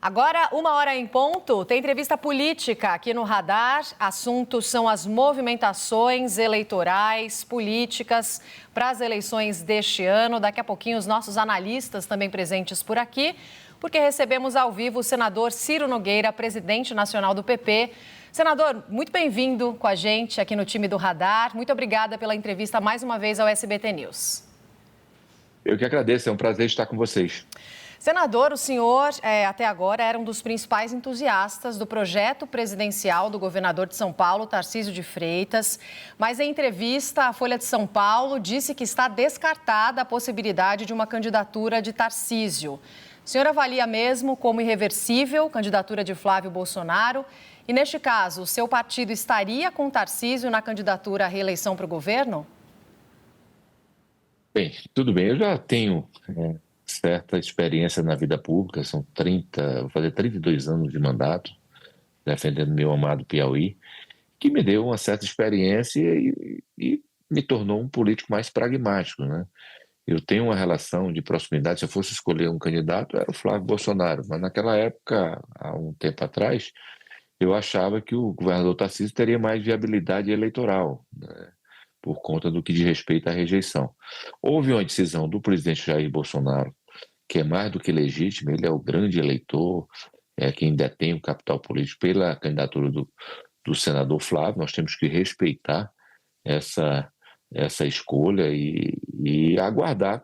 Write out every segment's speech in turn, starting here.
Agora, 1h em ponto, tem entrevista política aqui no Radar. Assuntos são as movimentações eleitorais, políticas para as eleições deste ano. Daqui a pouquinho, os nossos analistas também presentes por aqui, porque recebemos ao vivo o senador Ciro Nogueira, presidente nacional do PP. Senador, muito bem-vindo com a gente aqui no time do Radar. Muito obrigada pela entrevista mais uma vez ao SBT News. Eu que agradeço, é um prazer estar com vocês. Senador, o senhor, até agora, era um dos principais entusiastas do projeto presidencial do governador de São Paulo, Tarcísio de Freitas. Mas em entrevista, a Folha de São Paulo disse que está descartada a possibilidade de uma candidatura de Tarcísio. O senhor avalia mesmo como irreversível a candidatura de Flávio Bolsonaro? E, neste caso, o seu partido estaria com Tarcísio na candidatura à reeleição para o governo? Bem, tudo bem, eu já tenho certa experiência na vida pública, vou fazer 32 anos de mandato, defendendo meu amado Piauí, que me deu uma certa experiência e me tornou um político mais pragmático, né? Eu tenho uma relação de proximidade, se eu fosse escolher um candidato, era o Flávio Bolsonaro, mas naquela época, há um tempo atrás, eu achava que o governador Tarcísio teria mais viabilidade eleitoral, né? Por conta do que diz respeito à rejeição. Houve uma decisão do presidente Jair Bolsonaro, que é mais do que legítima, ele é o grande eleitor, é quem detém o capital político pela candidatura do senador Flávio. Nós temos que respeitar essa escolha e aguardar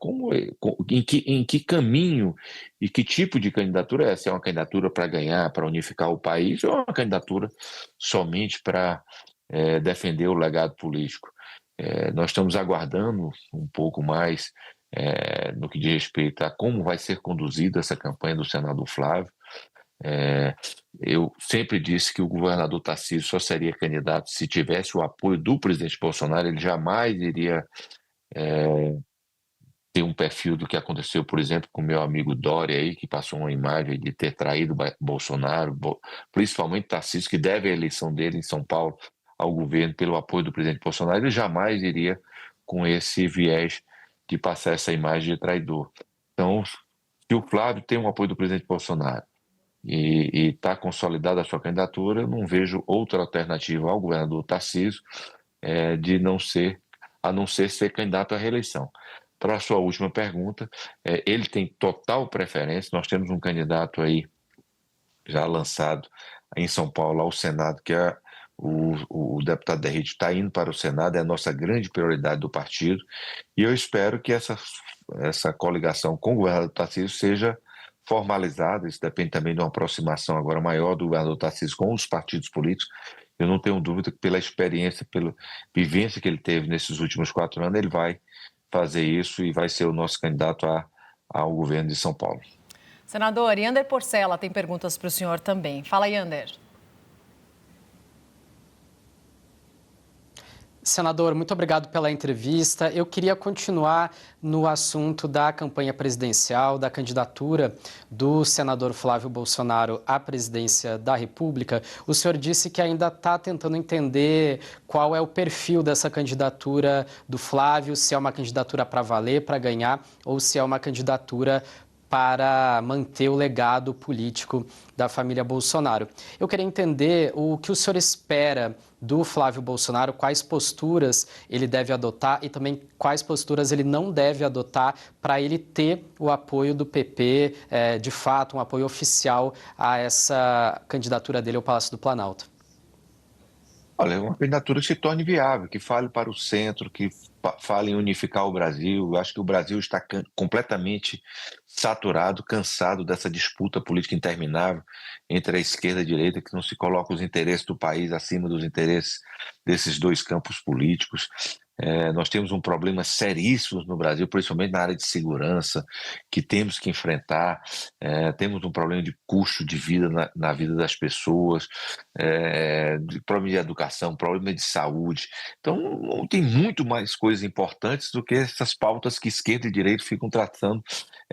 em que caminho e que tipo de candidatura é essa. É uma candidatura para ganhar, para unificar o país, ou é uma candidatura somente para defender o legado político? Nós estamos aguardando um pouco mais no que diz respeito a como vai ser conduzida essa campanha do senador Flávio. Eu sempre disse que o governador Tarcísio só seria candidato se tivesse o apoio do presidente Bolsonaro. Ele jamais iria ter um perfil do que aconteceu, por exemplo, com meu amigo Dória aí, que passou uma imagem de ter traído Bolsonaro, principalmente Tarcísio, que deve a eleição dele em São Paulo ao governo pelo apoio do presidente Bolsonaro. Ele jamais iria com esse viés de passar essa imagem de traidor. Então, se o Flávio tem um apoio do presidente Bolsonaro e está consolidada a sua candidatura, eu não vejo outra alternativa ao governador Tarcísio a não ser candidato à reeleição. Para a sua última pergunta, ele tem total preferência. Nós temos um candidato aí já lançado em São Paulo ao Senado, que é o deputado Derrite, está indo para o Senado, é a nossa grande prioridade do partido, e eu espero que essa coligação com o governador Tarcísio seja formalizada. Isso depende também de uma aproximação agora maior do governador Tarcísio com os partidos políticos. Eu não tenho dúvida que pela experiência, pela vivência que ele teve nesses últimos 4 anos, ele vai fazer isso e vai ser o nosso candidato ao governo de São Paulo. Senador, Yander Porcela tem perguntas para o senhor também. Fala, Yander. Senador, muito obrigado pela entrevista. Eu queria continuar no assunto da campanha presidencial, da candidatura do senador Flávio Bolsonaro à presidência da República. O senhor disse que ainda está tentando entender qual é o perfil dessa candidatura do Flávio, se é uma candidatura para valer, para ganhar, ou se é uma candidatura para manter o legado político da família Bolsonaro. Eu queria entender o que o senhor espera do Flávio Bolsonaro, quais posturas ele deve adotar e também quais posturas ele não deve adotar para ele ter o apoio do PP, de fato, um apoio oficial a essa candidatura dele ao Palácio do Planalto. Olha, é uma candidatura que se torne viável, que fale para o centro, que fale em unificar o Brasil. Eu acho que o Brasil está completamente saturado, cansado dessa disputa política interminável entre a esquerda e a direita, que não se coloca os interesses do país acima dos interesses desses dois campos políticos. Nós temos um problema seríssimo no Brasil, principalmente na área de segurança, que temos que enfrentar. Temos um problema de custo de vida na vida das pessoas, problema de educação, problema de saúde. Então, tem muito mais coisas importantes do que essas pautas que esquerda e direita ficam tratando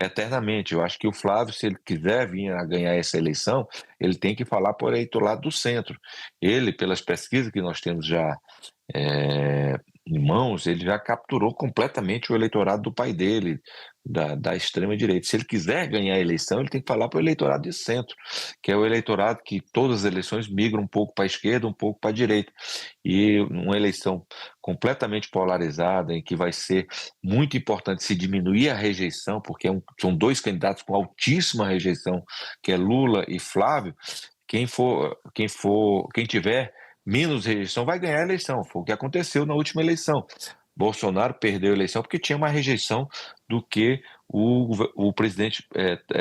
eternamente. Eu acho que o Flávio, se ele quiser vir a ganhar essa eleição, ele tem que falar por aí do lado do centro. Ele, pelas pesquisas que nós temos já em mãos, ele já capturou completamente o eleitorado do pai dele, da extrema-direita. Se ele quiser ganhar a eleição, ele tem que falar para o eleitorado de centro, que é o eleitorado que todas as eleições migram um pouco para a esquerda, um pouco para a direita. E uma eleição completamente polarizada, em que vai ser muito importante se diminuir a rejeição, porque são dois candidatos com altíssima rejeição, que é Lula e Flávio. Quem tiver menos rejeição vai ganhar a eleição. Foi o que aconteceu na última eleição. Bolsonaro perdeu a eleição porque tinha mais rejeição do que o presidente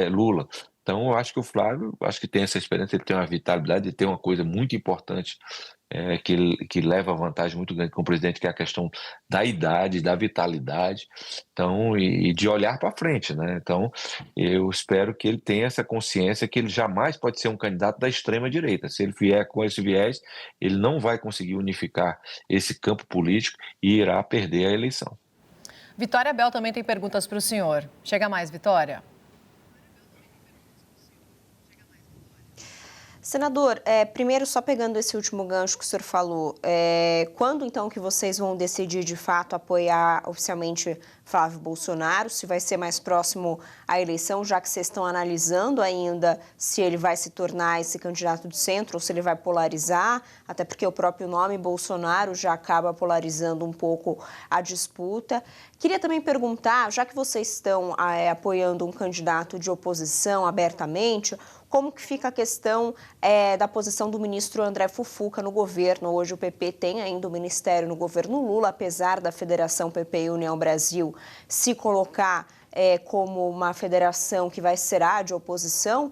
Lula. Então, eu acho que o Flávio, tem essa experiência, ele tem uma vitalidade, ele tem uma coisa muito importante que leva vantagem muito grande com o presidente, que é a questão da idade, da vitalidade, então, e de olhar para frente, né? Então, eu espero que ele tenha essa consciência que ele jamais pode ser um candidato da extrema-direita. Se ele vier com esse viés, ele não vai conseguir unificar esse campo político e irá perder a eleição. Vitória Bel também tem perguntas para o senhor. Chega mais, Vitória. Senador, primeiro, só pegando esse último gancho que o senhor falou, quando então que vocês vão decidir de fato apoiar oficialmente Flávio Bolsonaro? Se vai ser mais próximo à eleição, já que vocês estão analisando ainda se ele vai se tornar esse candidato de centro ou se ele vai polarizar, até porque o próprio nome Bolsonaro já acaba polarizando um pouco a disputa. Queria também perguntar, já que vocês estão apoiando um candidato de oposição abertamente, como que fica a questão da posição do ministro André Fufuca no governo? Hoje o PP tem ainda o ministério no governo Lula, apesar da Federação PP e União Brasil se colocar como uma federação que será de oposição,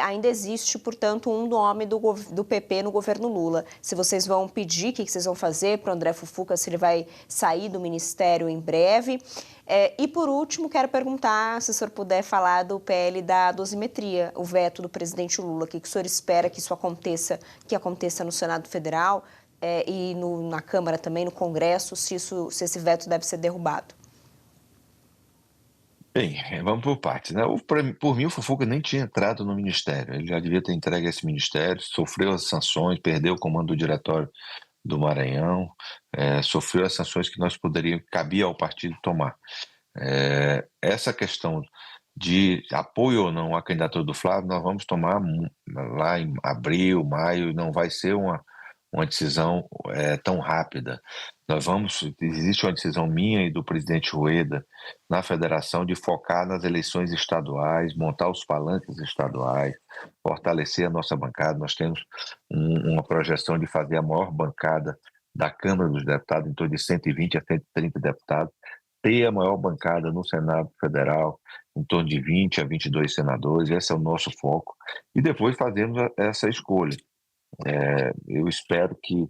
ainda existe, portanto, um nome do PP no governo Lula. Se vocês vão pedir, o que vocês vão fazer para o André Fufuca, se ele vai sair do ministério em breve? E, por último, quero perguntar se o senhor puder falar do PL da dosimetria, o veto do presidente Lula. O que o senhor espera que isso aconteça no Senado Federal e na Câmara também, no Congresso, se esse veto deve ser derrubado? Bem, vamos por partes, né? Por mim, o Fufuca nem tinha entrado no ministério. Ele já devia ter entregue esse ministério, sofreu as sanções, perdeu o comando do diretório do Maranhão, sofreu as sanções que cabia ao partido tomar. Essa questão de apoio ou não à candidatura do Flávio, nós vamos tomar lá em abril, maio, não vai ser uma decisão tão rápida. Existe uma decisão minha e do presidente Rueda na federação de focar nas eleições estaduais, montar os palanques estaduais, fortalecer a nossa bancada. Nós temos uma projeção de fazer a maior bancada da Câmara dos Deputados, em torno de 120 a 130 deputados, ter a maior bancada no Senado Federal, em torno de 20 a 22 senadores. Esse é o nosso foco. E depois fazemos essa escolha. Eu espero que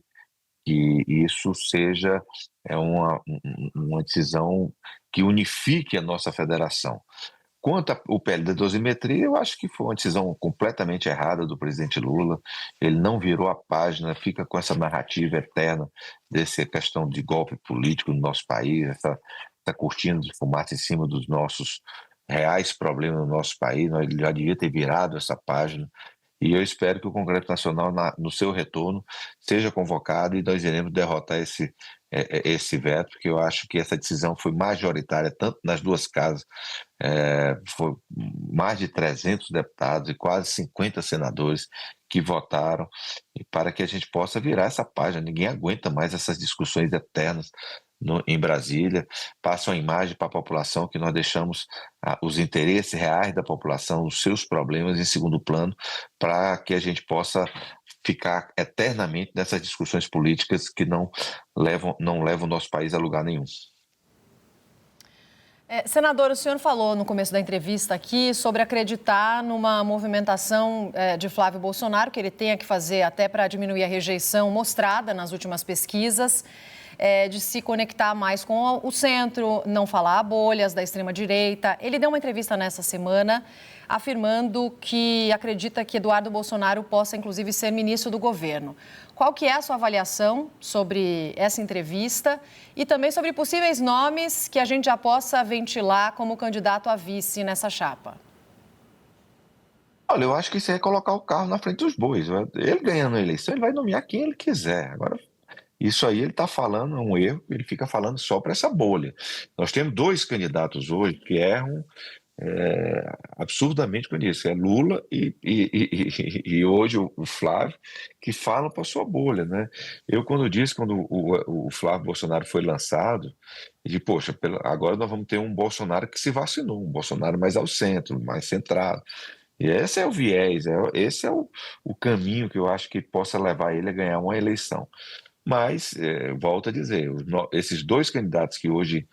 isso seja uma decisão que unifique a nossa federação. Quanto ao PL da dosimetria, eu acho que foi uma decisão completamente errada do presidente Lula. Ele não virou a página, fica com essa narrativa eterna dessa questão de golpe político no nosso país, essa cortina de fumaça em cima dos nossos reais problemas no nosso país. Ele já devia ter virado essa página. E eu espero que o Congresso Nacional, no seu retorno, seja convocado e nós iremos derrotar esse veto, porque eu acho que essa decisão foi majoritária, tanto nas duas casas, foi mais de 300 deputados e quase 50 senadores que votaram para que a gente possa virar essa página. Ninguém aguenta mais essas discussões eternas em Brasília, passam a imagem para a população que nós deixamos os interesses reais da população, os seus problemas em segundo plano, para que a gente possa ficar eternamente nessas discussões políticas que não levam o nosso país a lugar nenhum. Senador, o senhor falou no começo da entrevista aqui sobre acreditar numa movimentação de Flávio Bolsonaro, que ele tenha que fazer até para diminuir a rejeição mostrada nas últimas pesquisas, de se conectar mais com o centro, não falar a bolhas da extrema-direita. Ele deu uma entrevista nessa semana afirmando que acredita que Eduardo Bolsonaro possa, inclusive, ser ministro do governo. Qual que é a sua avaliação sobre essa entrevista e também sobre possíveis nomes que a gente já possa ventilar como candidato a vice nessa chapa? Olha, eu acho que isso é colocar o carro na frente dos bois. Ele ganhando a eleição, ele vai nomear quem ele quiser. Agora, Isso aí ele está falando, é um erro, ele fica falando só para essa bolha. Nós temos 2 candidatos hoje que erram absurdamente com isso, é Lula e hoje o Flávio, que falam para sua bolha, né? Eu, quando o Flávio Bolsonaro foi lançado, eu disse, poxa, agora nós vamos ter um Bolsonaro que se vacinou, um Bolsonaro mais ao centro, mais centrado. E esse é o viés, esse é o caminho que eu acho que possa levar ele a ganhar uma eleição. Mas, volto a dizer, esses 2 candidatos que hoje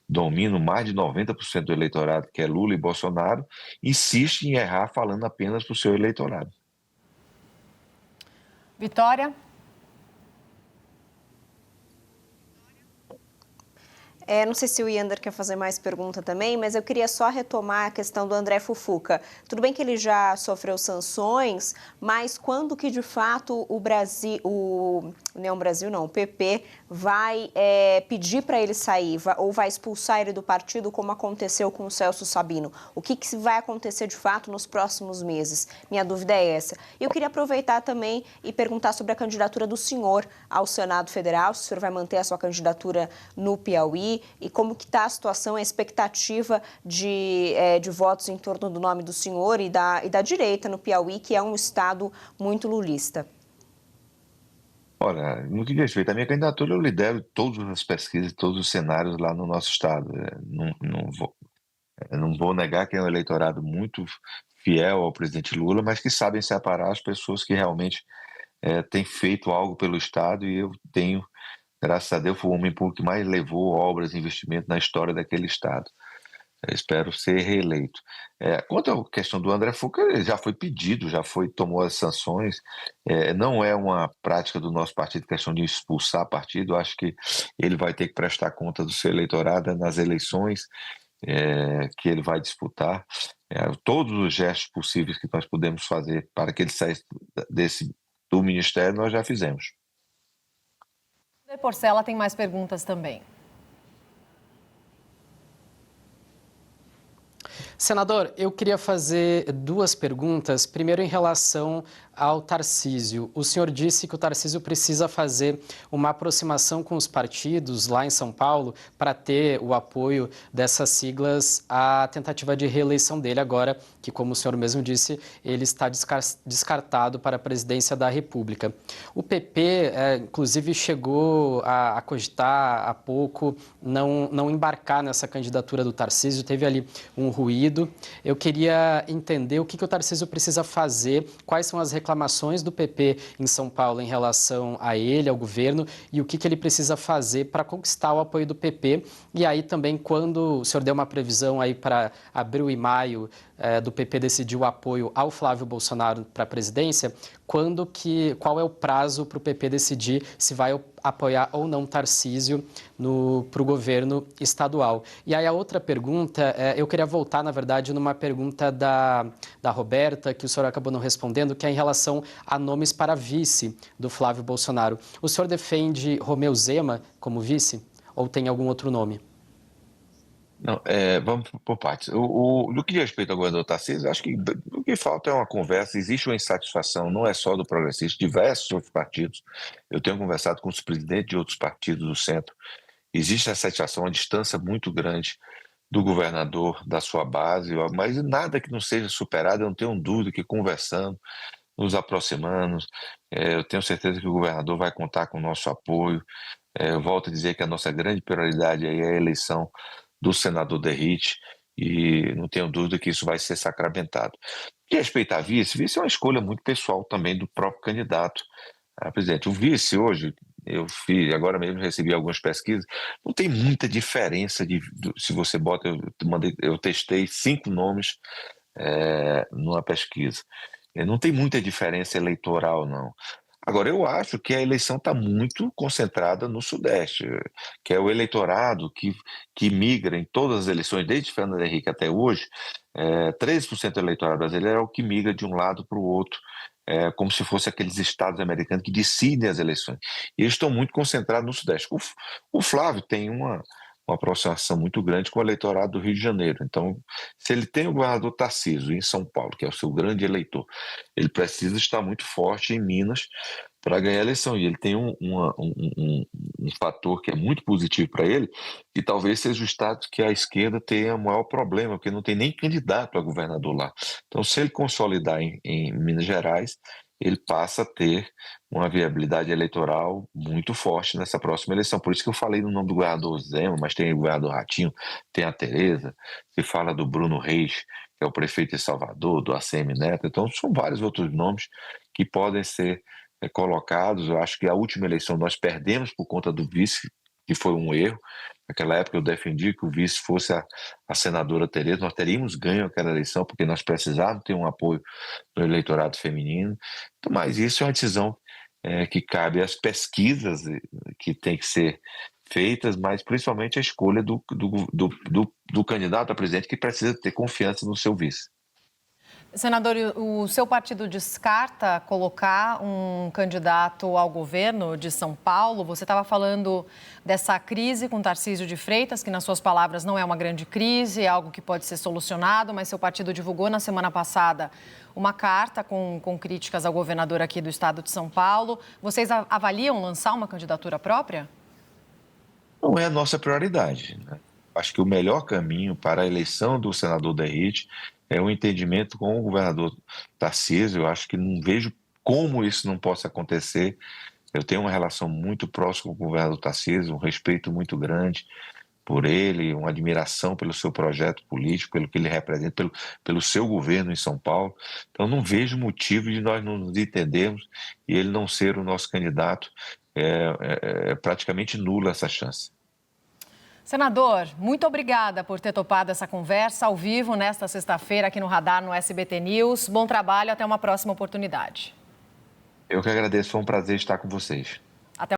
dominam mais de 90% do eleitorado, que é Lula e Bolsonaro, insistem em errar falando apenas para o seu eleitorado. Vitória? Não sei se o Yander quer fazer mais pergunta também, mas eu queria só retomar a questão do André Fufuca. Tudo bem que ele já sofreu sanções, mas quando que de fato o Brasil, o PP vai pedir para ele sair ou vai expulsar ele do partido, como aconteceu com o Celso Sabino? O que vai acontecer de fato nos próximos meses? Minha dúvida é essa. E eu queria aproveitar também e perguntar sobre a candidatura do senhor ao Senado Federal, se o senhor vai manter a sua candidatura no Piauí, e como que está a situação, a expectativa de votos em torno do nome do senhor e da direita no Piauí, que é um estado muito lulista. Olha, no que diz respeito à minha candidatura, eu lidero todas as pesquisas, todos os cenários lá no nosso estado. Não vou negar que é um eleitorado muito fiel ao presidente Lula, mas que sabem separar as pessoas que realmente têm feito algo pelo estado, e eu tenho, graças a Deus, fui o homem público que mais levou obras e investimento na história daquele estado. Eu espero ser reeleito. Quanto à questão do André Fuca, ele já foi pedido, tomou as sanções. Não é uma prática do nosso partido, questão de expulsar partido. Eu acho que ele vai ter que prestar conta do seu eleitorado nas eleições que ele vai disputar. Todos os gestos possíveis que nós podemos fazer para que ele saia do ministério, nós já fizemos. O Porcela tem mais perguntas também. Senador, eu queria fazer 2 perguntas. Primeiro, em relação ao Tarcísio. O senhor disse que o Tarcísio precisa fazer uma aproximação com os partidos lá em São Paulo para ter o apoio dessas siglas à tentativa de reeleição dele agora, que, como o senhor mesmo disse, ele está descartado para a presidência da República. O PP, inclusive, chegou a cogitar há pouco não embarcar nessa candidatura do Tarcísio, teve ali um ruído. Eu queria entender o que o Tarcísio precisa fazer, quais são as reclamações do PP em São Paulo em relação a ele, ao governo, e o que ele precisa fazer para conquistar o apoio do PP. E aí também, quando o senhor deu uma previsão aí para abril e maio do PP decidir o apoio ao Flávio Bolsonaro para a presidência, qual é o prazo para o PP decidir se vai apoiar ou não Tarcísio para o governo estadual? E aí a outra pergunta, eu queria voltar, na verdade, numa pergunta da Roberta, que o senhor acabou não respondendo, que é em relação a nomes para vice do Flávio Bolsonaro. O senhor defende Romeu Zema como vice ou tem algum outro nome? Não, vamos por partes. No que diz respeito ao governador Tarcísio, acho que o que falta é uma conversa. Existe uma insatisfação, não é só do Progressista, diversos outros partidos. Eu tenho conversado com os presidentes de outros partidos do centro. Existe essa satisfação, uma distância muito grande do governador, da sua base, mas nada que não seja superado. Eu não tenho dúvida que, conversando, nos aproximando, eu tenho certeza que o governador vai contar com o nosso apoio. Eu volto a dizer que a nossa grande prioridade aí é a eleição do senador Derrite, e não tenho dúvida que isso vai ser sacramentado. E respeitar a vice é uma escolha muito pessoal também do próprio candidato a presidente. O vice hoje, agora mesmo recebi algumas pesquisas, não tem muita diferença se você bota, eu testei 5 nomes numa pesquisa. Não tem muita diferença eleitoral, não. Agora, eu acho que a eleição está muito concentrada no Sudeste, que é o eleitorado que migra em todas as eleições, desde Fernando Henrique até hoje. 13% do eleitorado brasileiro é o que migra de um lado para o outro, como se fosse aqueles estados americanos que decidem as eleições. E eles estão muito concentrados no Sudeste. O Flávio tem uma aproximação muito grande com o eleitorado do Rio de Janeiro. Então, se ele tem o governador Tarcísio em São Paulo, que é o seu grande eleitor, ele precisa estar muito forte em Minas, para ganhar a eleição. E ele tem um fator que é muito positivo para ele, que talvez seja o estado que a esquerda tenha o maior problema, porque não tem nem candidato a governador lá. Então, se ele consolidar em Minas Gerais, ele passa a ter uma viabilidade eleitoral muito forte nessa próxima eleição. Por isso que eu falei no nome do governador Zema, mas tem o governador Ratinho, tem a Tereza, se fala do Bruno Reis, que é o prefeito de Salvador, do ACM Neto. Então, são vários outros nomes que podem ser colocados. Eu acho que a última eleição nós perdemos por conta do vice, que foi um erro. Naquela época eu defendi que o vice fosse a senadora Tereza, nós teríamos ganho aquela eleição, porque nós precisávamos ter um apoio do eleitorado feminino. Então, mas isso é uma decisão que cabe às pesquisas que tem que ser feitas, mas principalmente a escolha do candidato a presidente, que precisa ter confiança no seu vice. Senador, o seu partido descarta colocar um candidato ao governo de São Paulo? Você estava falando dessa crise com Tarcísio de Freitas, que nas suas palavras não é uma grande crise, é algo que pode ser solucionado, mas seu partido divulgou na semana passada uma carta com críticas ao governador aqui do estado de São Paulo. Vocês avaliam lançar uma candidatura própria? Não é a nossa prioridade, né? Acho que o melhor caminho para a eleição do senador Derrite é um entendimento com o governador Tarcísio. Eu acho que não vejo como isso não possa acontecer. Eu tenho uma relação muito próxima com o governador Tarcísio, um respeito muito grande por ele, uma admiração pelo seu projeto político, pelo que ele representa, pelo seu governo em São Paulo. Então, não vejo motivo de nós não nos entendermos e ele não ser o nosso candidato. É praticamente nula essa chance. Senador, muito obrigada por ter topado essa conversa ao vivo nesta sexta-feira aqui no Radar, no SBT News. Bom trabalho, até uma próxima oportunidade. Eu que agradeço, foi um prazer estar com vocês.